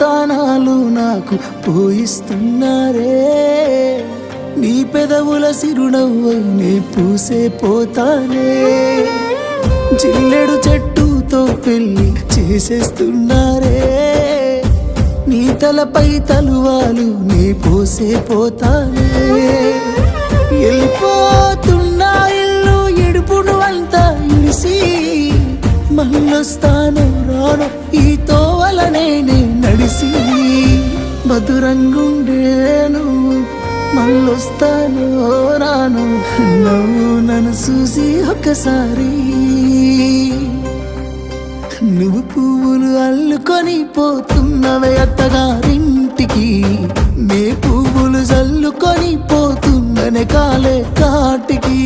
వాగ్దానాలు నాకు పోయిస్తున్నారే, నీ పెదవుల సిరునవ్వు నీ పూసే పోతానే, జిల్లెడు చెట్టుతో పెళ్లి చేసేస్తున్నారే, నీ తలపై తలువాలు నీ పోసే పోతానే, వెళ్ళిపోతున్నా ఇల్లు ఎడుపును అంతా ఇడిసి, మళ్ళొస్తాను రాను ఈ తోవలనే నడిసి, మధురంగుండేను మళ్ళొస్తాను రాను నువ్వు నన్ను చూసి ఒక్కసారి, నువ్వు పువ్వులు అల్లుకొని పోతున్నవే అత్తగారింటికి, నే పువ్వులు జల్లుకొని పోతున్ననే కాలే కాటికి.